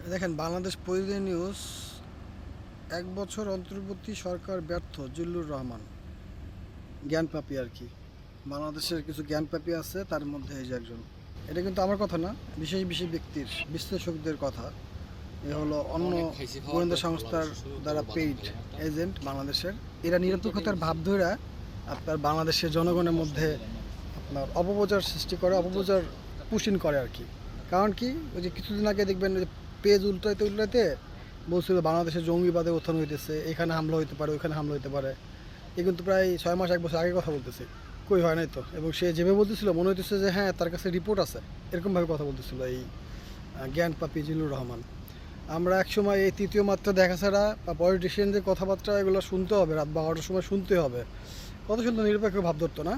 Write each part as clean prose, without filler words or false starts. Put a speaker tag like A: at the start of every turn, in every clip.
A: দেখেন, বাংলাদেশ প্রতিদিন নিউজ, 1 বছর অন্তর্বর্তী সরকার ব্যর্থ, জিল্লুর রহমান। জ্ঞানপাপী আর কি, বাংলাদেশের কিছু জ্ঞানপাপী আছে, তার মধ্যে এই যে একজন। এটা কিন্তু আমার কথা না, বিশেষ বিশেষ ব্যক্তির, বিশ্লেষকদের কথা। এ হলো অন্য গোয়েন্দা সংস্থার দ্বারা পেইড এজেন্ট বাংলাদেশের। এরা নিরপেক্ষতার ভাব ধরে আপনার বাংলাদেশের জনগণের মধ্যে আপনার অপপ্রচার সৃষ্টি করে, অপপ্রচার পুশিন করে আর কি। কারণ কি, ওই যে কিছুদিন আগে দেখবেন যে পেজ উল্টাইতে উল্টাইতে বলছিল বাংলাদেশের জঙ্গিবাদে উত্থান হইতেছে, এখানে হামলা হইতে পারে, ওইখানে হামলা হইতে পারে। এ কিন্তু প্রায় 6 মাস 1 বছর আগে কথা বলতেছে, কই হয় নাই তো। এবং সে যেভাবে বলতেছিল মনে হইতেছে যে হ্যাঁ তার কাছে রিপোর্ট আছে, এরকমভাবে কথা বলতেছিল এই জ্ঞানপাপী জিল্লুর রহমান। আমরা একসময় এই তৃতীয় মাত্রা দেখা ছাড়া বা পলিটিশিয়ানদের কথাবার্তা এগুলো শুনতে হবে, রাত 12টার সময় শুনতে হবে, কত সুন্দর নিরপেক্ষ ভাব ধরতো না।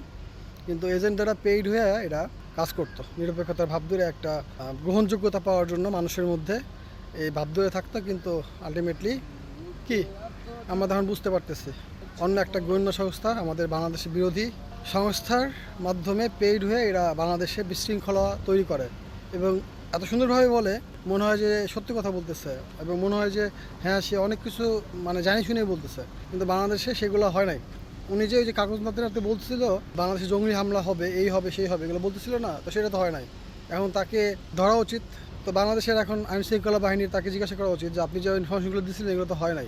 A: কিন্তু এজেন্ট দ্বারা পেইড হয়ে এরা কাজ করতো, নিরপেক্ষতার ভাব ধরে একটা গ্রহণযোগ্যতা পাওয়ার জন্য মানুষের মধ্যে এই ভাব ধরে থাকতো। কিন্তু আলটিমেটলি কি আমরা তখন বুঝতে পারতেছি, অন্য একটা গোয়েন্দা সংস্থা, আমাদের বাংলাদেশের বিরোধী সংস্থার মাধ্যমে পেইড হয়ে এরা বাংলাদেশে বিশৃঙ্খলা তৈরি করে। এবং এত সুন্দরভাবে বলে, মনে হয় যে সত্যি কথা বলতেছে, এবং মনে হয় যে হ্যাঁ সে অনেক কিছু মানে জানি শুনে বলতেছে, কিন্তু বাংলাদেশে সেগুলো হয় নাই। উনি যে ওই যে কাগজ নাতে নাতে বলছিল বাংলাদেশে জঙ্গি হামলা হবে, এই হবে সেই হবে, এগুলো বলতেছিল না, তো সেটা তো হয় নাই। এখন তাকে ধরা উচিত। তো বাংলাদেশের এখন আইনশৃঙ্খলা বাহিনীর তাকে জিজ্ঞাসা করা উচিত যে আপনি যে ইনফরমেশনগুলো দিচ্ছিলেন এগুলো তো হয় নাই,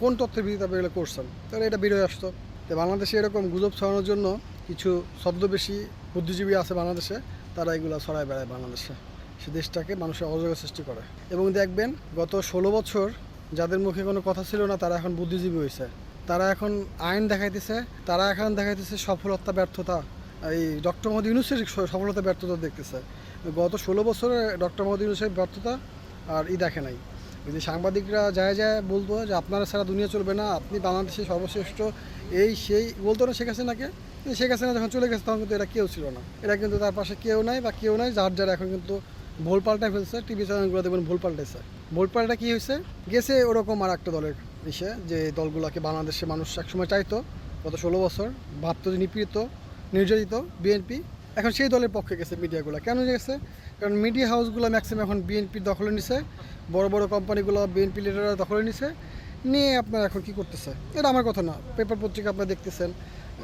A: কোন তথ্যের ভিত্তিতে আপনি এগুলো করছেন, তাহলে এটা বেরোয় আসতো। তো বাংলাদেশে এরকম গুজব ছড়ানোর জন্য কিছু ছদ্মবেশী বুদ্ধিজীবী আছে বাংলাদেশে, তারা এগুলো ছড়ায় বেড়ায় বাংলাদেশে, সে দেশটাকে মানুষের অযোগ্য সৃষ্টি করে। এবং দেখবেন গত 16 বছর যাদের মুখে কোনো কথা ছিল না, তারা এখন বুদ্ধিজীবী হয়েছে, তারা এখন আইন দেখাইতেছে, তারা এখন দেখাইতেছে সফলতা ব্যর্থতা। এই ডক্টর মোহাম্মদ ইউনূসের সফলতা ব্যর্থতা দেখতেছে। গত 16 বছরে ডক্টর মোহাম্মদ ইউনূসের ব্যর্থতা আর দেখে নাই। ওই যে সাংবাদিকরা যায় যায় বলতো যে আপনারা ছাড়া দুনিয়া চলবে না, আপনি বাংলাদেশের সর্বশ্রেষ্ঠ, এই সেই বলতো না শেখ হাসিনাকে। কিন্তু শেখ হাসিনা যখন চলে গেছে তখন কিন্তু এরা কেউ ছিল না, এরা কিন্তু তার পাশে কেউ নাই বা কেউ নাই, যার যার এখন কিন্তু ভুল পাল্টায় ফেলছে। টিভি চ্যানেলগুলো দেখবেন ভুল পাল্টাইছে। ভুল পাল্টা কী হয়েছে, গেছে ওরকম আর একটা দলের ইসে, যে দলগুলোকে বাংলাদেশে মানুষ একসময় চাইতো, গত 16 বছর ভাবতো যে নিপীড়িত নির্যাতিত বিএনপি, এখন সেই দলের পক্ষে গেছে মিডিয়াগুলো। কেন গেছে? কারণ মিডিয়া হাউসগুলো ম্যাক্সিমাম এখন বিএনপির দখলে নিছে, বড় বড় কোম্পানিগুলো বিএনপি লিডাররা দখলে নিছে, নিয়ে আপনার এখন কী করতেছে, এটা আমার কথা না, পেপার পত্রিকা আপনারা দেখতেছেন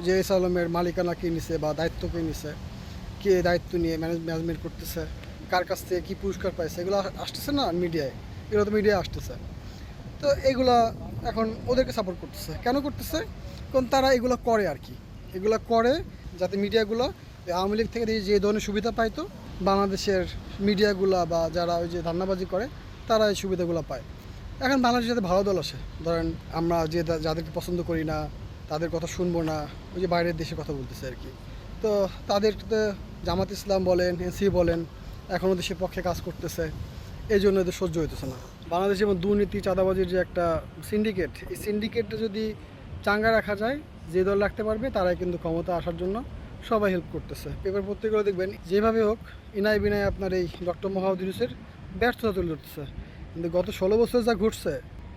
A: যে এস আলমের মালিকানা কে নিছে বা দায়িত্ব কে নিছে, কে দায়িত্ব নিয়ে ম্যানেজমেন্ট করতেছে, কার কাছ থেকে কী পুরস্কার পাইছে, এগুলো আসতেছে না মিডিয়ায়, এগুলো তো মিডিয়ায় আসতেছে। তো এগুলা এখন ওদেরকে সাপোর্ট করতেছে। কেন করতেছে? কারণ তারা এগুলো করে আর কি, এগুলো করে যাতে মিডিয়াগুলো আওয়ামী লীগ থেকে যে ধরনের সুবিধা পাইতো, বাংলাদেশের মিডিয়াগুলো বা যারা ওই যে ধান্দাবাজি করে তারা এই সুবিধাগুলো পায়। এখন বাংলাদেশের সাথে ভালো দল আসে, ধরেন আমরা যে যাদেরকে পছন্দ করি না, তাদের কথা শুনবো না, ওই যে বাইরের দেশে কথা বলতেছে আর কি। তো তাদের জামাত ইসলাম বলেন, এনসি বলেন, এখনও দেশের পক্ষে কাজ করতেছে, এই জন্য এদের সহ্য হইতেছে না। বাংলাদেশে যেমন দুর্নীতি চাঁদাবাজির যে একটা সিন্ডিকেট, এই সিন্ডিকেটটা যদি চাঙ্গা রাখা যায়, যে দল রাখতে পারবে তারাই কিন্তু ক্ষমতা আসার জন্য সবাই হেল্প করতেছে। পেপার পত্রিকাগুলো দেখবেন যেভাবে হোক ইনায় বিনায় আপনার এই ডক্টর মোহাম্মদ ইউনূসের ব্যর্থতা তুলে ধরতেছে। কিন্তু গত 16 বছর যা ঘটছে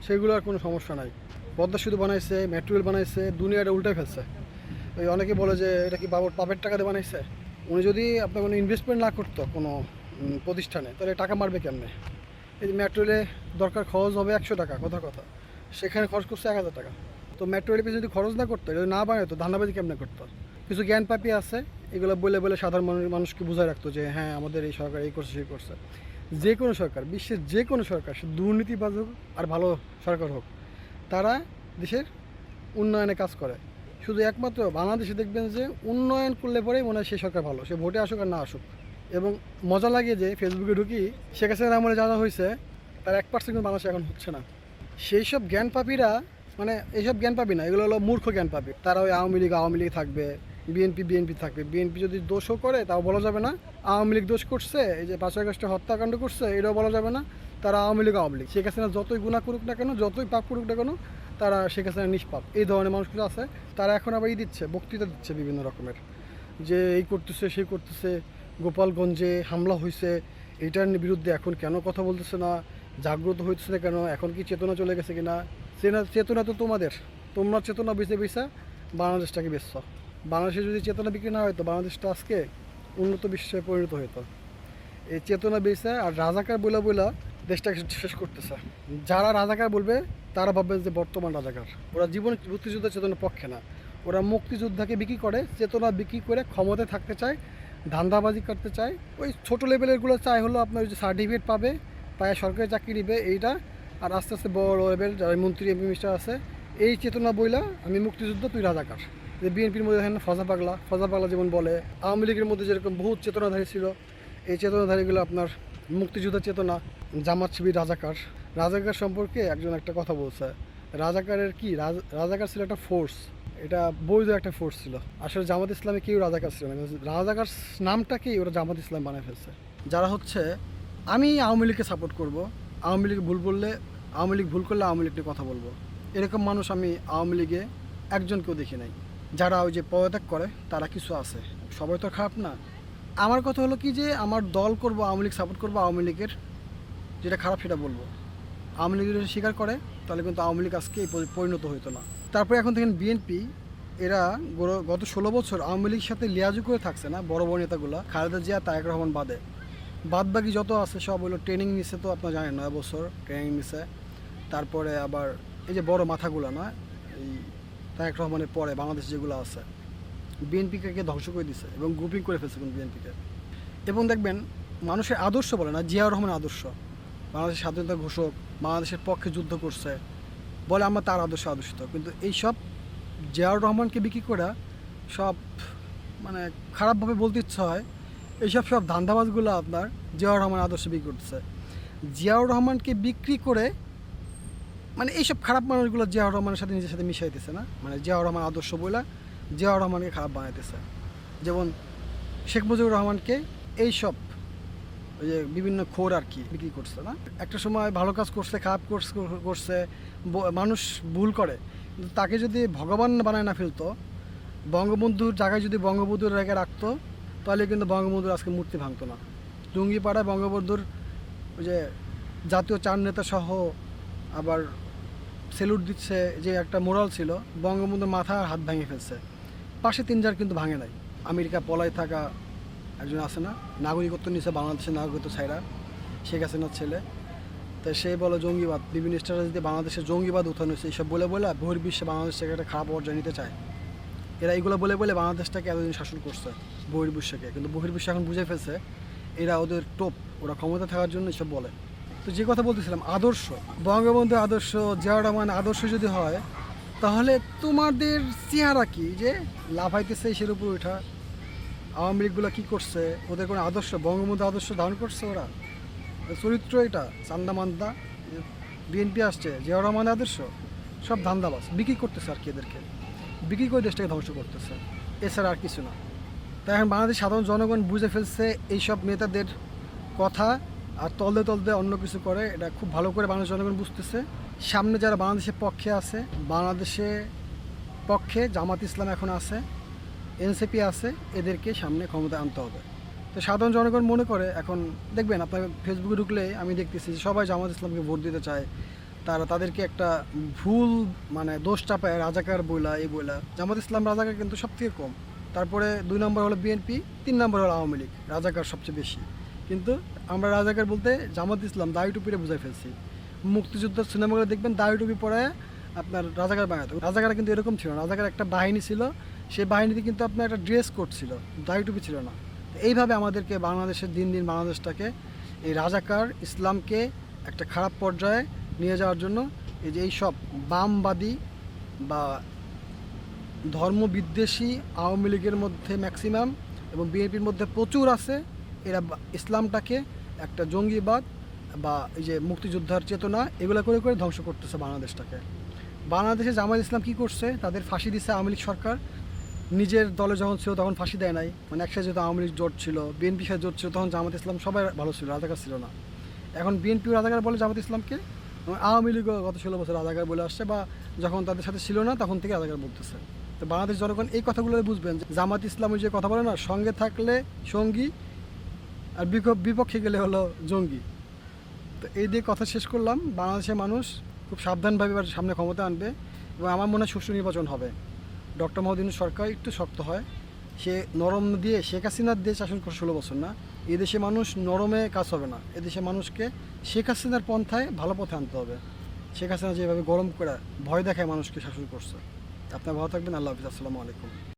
A: সেগুলো আর কোনো সমস্যা নাই। পদ্মা সেতু বানাইছে, মেট্রো রেল বানাইছে, দুনিয়াটা উল্টে ফেলছে। ওই অনেকে বলে যে এটা কি বাবুর পাপের টাকা দিয়ে বানাইছে। উনি যদি আপনার কোনো ইনভেস্টমেন্ট না করতো কোনো প্রতিষ্ঠানে, তাহলে টাকা মারবে কেমনে? এই মেট্রো রেলে দরকার খরচ হবে 100 টাকা, কথা, সেখানে খরচ করছে 1000 টাকা। তো মেট্রো রেলে যদি খরচ না করতো, যদি না বানাতো, ধান্দাবাজি কেমনে করতো? কিছু জ্ঞানপাপী আছে, এগুলো বলে বলে সাধারণ মানুষকে বুঝায় রাখতো যে হ্যাঁ আমাদের এই সরকার এই করছে সেই করছে। যে কোনো সরকার, বিশ্বের যে কোনো সরকার, সে দুর্নীতিবাজ হোক আর ভালো সরকার হোক, তারা দেশের উন্নয়নে কাজ করে। শুধু একমাত্র বাংলাদেশে দেখবেন যে উন্নয়ন করলে পরেই মনে হয় সেই সরকার ভালো, সে ভোটে আসুক আর না আসুক। এবং মজা লাগে যে ফেসবুকে ঢুকি, শেখ হাসিনার আমলে যা হয়েছে তার 1% কিন্তু বাংলাদেশে এখন হচ্ছে না। সেই সব জ্ঞানপাপীরা, মানে এইসব জ্ঞানপাপী না, এগুলো হলো মূর্খ জ্ঞানপাপী। তারা ওই আওয়ামী লীগ থাকবে, বিএনপি থাকবে। বিএনপি যদি দোষও করে তাও বলা যাবে না আওয়ামী লীগ দোষ করছে, এই যে 5 আগস্টে হত্যাকাণ্ড করছে এটাও বলা যাবে না, তারা আওয়ামী লীগ। শেখ হাসিনা যতই গুনাহ করুক না কেন, যতই পাপ করুক না কেন, তারা শেখ হাসিনা নিষ্পাপ। এই ধরনের মানুষগুলো আছে, তারা এখন আবার দিচ্ছে, বক্তৃতা দিচ্ছে বিভিন্ন রকমের, যে এই করতেছে সেই করতেছে, গোপালগঞ্জে হামলা হয়েছে, এইটার বিরুদ্ধে এখন কেন কথা বলতেছে না, জাগ্রত হইতেছে না কেন, এখন কি চেতনা চলে গেছে কিনা? চেতনা তো তোমাদের, তোমরা চেতনা বেচা বাংলাদেশটাকে বেচছ। বাংলাদেশে যদি চেতনা বিক্রি না হতো, বাংলাদেশটা আজকে উন্নত বিশ্বে পরিণত হতো। এই চেতনা বেচা আর রাজাকার বইলা দেশটাকে শেষ করতেছে। যারা রাজাকার বলবে তারা ভাববে যে বর্তমান রাজাকার। ওরা জীবন মুক্তিযুদ্ধের চেতনার পক্ষে না, ওরা মুক্তিযোদ্ধাকে বিক্রি করে, চেতনা বিক্রি করে ক্ষমতায় থাকতে চায়, ধান্দাবাজি করতে চায়। ওই ছোটো লেভেলেরগুলো চায় হলো আপনার ওই যে সার্টিফিকেট পাবে, পায়ে সরকারি চাকরি দিবে এইটা। আর আস্তে আস্তে বড় লেভেল যারা মন্ত্রী এমপি মিনিস্টার আছে এই চেতনা বইলা আমি মুক্তিযুদ্ধ তুই রাজাকার। যে বিএনপির মধ্যে দেখেন ফজা পাগলা যেমন বলে, আওয়ামী লীগের মধ্যে যেরকম বহুত চেতনাধারী ছিল, এই চেতনাধারীগুলো আপনার মুক্তিযুদ্ধের চেতনা, জামাত শিবির রাজাকার। রাজাকার সম্পর্কে একজন একটা কথা বলছে, রাজাকারের কি রাজাকার ছিল একটা ফোর্স, এটা বৈধ একটা ফোর্স ছিল। আসলে জামাত ইসলামে কেউ রাজাকার ছিল না, রাজাকার নামটাকেই ওরা জামাত ইসলাম বানিয়ে ফেলছে। যারা হচ্ছে আমি আওয়ামী লীগকে সাপোর্ট করব, আওয়ামী লীগ ভুল বললে, আওয়ামী লীগ ভুল করলে আওয়ামী লীগ নিয়ে কথা বলবো, এরকম মানুষ আমি আওয়ামী লীগে একজনকেও দেখি নাই। যারা ওই যে পদত্যাগ করে তারা কিছু আছে, সবাই তো খারাপ না। আমার কথা হলো কি যে আমার দল করব, আওয়ামী লীগ সাপোর্ট করবো, আওয়ামী লীগের যেটা খারাপ সেটা বলবো। আওয়ামী লীগ যদি স্বীকার করে তাহলে কিন্তু আওয়ামী লীগ আজকে এই পরিণত হইতো না। তারপরে এখন দেখেন বিএনপি, এরা গত 16 বছর আওয়ামী লীগের সাথে লিয়াজু করে থাকছে না, বড় বড় নেতাগুলো খালেদা জিয়া, তারেক রহমান বাদ বাকি যত আছে সব হলো ট্রেনিং নিচ্ছে। তো আপনার জানেন 9 বছর ট্রেনিং নিচ্ছে। তারপরে আবার এই যে বড় মাথাগুলো না, এই তারেক রহমানের পরে বাংলাদেশ যেগুলো আছে বিএনপিকে ধ্বংস করে দিছে এবং গ্রুপিং করে ফেলছে কোন বিএনপিকে। এবং দেখবেন মানুষের আদর্শ বলে না, জিয়াউর রহমানের আদর্শ, বাংলাদেশের স্বাধীনতা ঘোষক, বাংলাদেশের পক্ষে যুদ্ধ করছে বলে আমরা তার আদর্শিত। কিন্তু এইসব জিয়াউর রহমানকে বিক্রি করে সব মানে খারাপভাবে বলতে ইচ্ছা হয়, এইসব সব ধান্দাবাজগুলো আপনার জিয়াউর রহমান আদর্শ বিক্রি করতেছে। জিয়াউর রহমানকে বিক্রি করে মানে এইসব খারাপ মানুষগুলো জিয়াউর রহমানের সাথে নিজের সাথে মিশাইতেছে না, মানে জিয়াউর রহমান আদর্শ বলে জিয়াউর রহমানকে খারাপ বানাইতেছে। যেমন শেখ মুজিবুর রহমানকে এইসব ওই যে বিভিন্ন খোর আর কি বিক্রি করছে না। একটা সময় ভালো কাজ করছে, খারাপ করছে, মানুষ ভুল করে, কিন্তু তাকে যদি ভগবান বানায় না ফেলতো, বঙ্গবন্ধুর জায়গায় যদি বঙ্গবন্ধুর রেখে রাখতো, তাহলে কিন্তু বঙ্গবন্ধুর আজকে মূর্তি ভাঙতো না। টুঙ্গিপাড়ায় বঙ্গবন্ধুর ওই যে জাতীয় 4 নেতা সহ আবার সেলুট দিচ্ছে যে একটা মোরাল ছিল, বঙ্গবন্ধুর মাথা হাত ভেঙে ফেলছে। পাশে 3 কিন্তু ভাঙে নাই। আমেরিকা পলায় থাকা একজন আছে না, নাগরিকত্ব নিচ্ছে বাংলাদেশের নাগরিকত্ব ছাইরা, শেখ হাসিনার ছেলে। তো সে বলে জঙ্গিবাদ, বিভিন্ন স্ট্র্যাটেজিতে বাংলাদেশের জঙ্গিবাদ উত্থান হয়েছে, এইসব বলে বহির্বিশ্বে বাংলাদেশটাকে একটা খারাপ পর্যায়ে নিতে চায়। এরা এগুলো বলে বাংলাদেশটাকে এতদিন শাসন করছে বহির্বিশ্বকে, কিন্তু বহির্বিশ্ব এখন বুঝে ফেলছে এরা ওদের টোপ, ওরা ক্ষমতা থাকার জন্য এসব বলে। তো যে কথা বলতেছিলাম আদর্শ, বঙ্গবন্ধু আদর্শ, জিয়াউর রহমান আদর্শ যদি হয়, তাহলে তোমাদের চেহারা কি যে লাফাইতেছে সের উপর ওঠা? আওয়ামী লীগগুলো কী করছে? ওদের কোনো আদর্শ, বঙ্গবন্ধু আদর্শ ধারণ করছে ওরা? চরিত্র এটা চান্দা মান্দা। বিএনপি আসছে, জিয়াউর রহমান আদর্শ, সব ধান্দাবাজ, বিক্রি করতেছে আর কি, এদেরকে বিক্রি করে দেশটাকে ধ্বংস করতেছে, এছাড়া আর কিছু না। তাই এখন বাংলাদেশ সাধারণ জনগণ বুঝে ফেলছে এইসব নেতাদের কথা, আর তলদে অন্য কিছু করে, এটা খুব ভালো করে বাংলাদেশ জনগণ বুঝতেছে। সামনে যারা বাংলাদেশের পক্ষে আছে, বাংলাদেশের পক্ষে জামাত ইসলাম এখন আছে, এনসিপি আছে, এদেরকে সামনে ক্ষমতা আনতে হবে। তো সাধারণ জনগণ মনে করে, এখন দেখবেন আপনার ফেসবুকে ঢুকলে আমি দেখতেছি যে সবাই জামাত ইসলামকে ভোট দিতে চায়। তাদেরকে একটা ভুল মানে দোষ চাপায়, রাজাকার বইলা এই বইলা। জামাত ইসলাম রাজাকার কিন্তু সব থেকে কম, তারপরে 2 নম্বর হলো বিএনপি, 3 নম্বর হলো আওয়ামী লীগ, রাজাকার সবচেয়ে বেশি। কিন্তু আমরা রাজাকার বলতে জামাত ইসলাম দাড়ি টুপিরে বুঝাই ফেলছি। মুক্তিযুদ্ধের সিনেমাগুলো দেখবেন দাড়ি টুপি পরে আপনার রাজাকার বানাতো। রাজাকার কিন্তু এরকম ছিল না, রাজাকার একটা বাহিনী ছিল, সেই বাহিনীতে কিন্তু আপনার একটা ড্রেস কোড ছিল, দাড়ি টুপি ছিল না। এইভাবে আমাদেরকে বাংলাদেশের দিন বাংলাদেশটাকে এই রাজাকার ইসলামকে একটা খারাপ পর্যায়ে নিয়ে যাওয়ার জন্য এই যে এইসব বামবাদী বা ধর্মবিদ্বেষী আওয়ামী লীগের মধ্যে ম্যাক্সিমাম এবং বিএনপির মধ্যে প্রচুর আছে, এরা ইসলামটাকে একটা জঙ্গিবাদ বা এই যে মুক্তিযোদ্ধার চেতনা এগুলো করে করে ধ্বংস করতেছে বাংলাদেশটাকে। বাংলাদেশে জামাত ইসলাম কী করছে, তাদের ফাঁসি দিচ্ছে আওয়ামী লীগ সরকার। নিজের দলে যখন ছিল তখন ফাঁসি দেয় নাই, মানে একসাথে যেহেতু আওয়ামী লীগ জোট ছিল, বিএনপি সাথে জোট ছিল, তখন জামাত ইসলাম সবাই ভালো ছিল, রাজাকার ছিল না। এখন বিএনপিও রাজাকার বলে জামাত ইসলামকে, আওয়ামী লীগও গত 16 বছর রাজাকার বলে আসছে, বা যখন তাদের সাথে ছিল না তখন থেকে রাজাকার বলতেছে। তো বাংলাদেশ জনগণ এই কথাগুলো বুঝবেন যে জামাত ইসলাম যে কথা বলে না, সঙ্গে থাকলে সঙ্গী আর বিপক্ষে গেলে হলো জঙ্গি। তো এই দিয়ে কথা শেষ করলাম। বাংলাদেশের মানুষ খুব সাবধানভাবে এবার সামনে ক্ষমতা আনবে এবং আমার মনে হয় সুষ্ঠু নির্বাচন হবে। ডক্টর মোহাম্মদ ইউনূস সরকার একটু শক্ত হয়, সে নরম দিয়ে শেখ হাসিনার দেশ শাসন করে 16 বছর না, এদেশে মানুষ নরমে কাজ হবে না, এদেশে মানুষকে শেখ হাসিনার পন্থায় ভালো পথে আনতে হবে। শেখ হাসিনা যেভাবে গরম করে ভয় দেখায় মানুষকে শাসন করছে। আপনারা ভালো থাকবেন, আল্লাহ হাফিজ, আসসালামু আলাইকুম।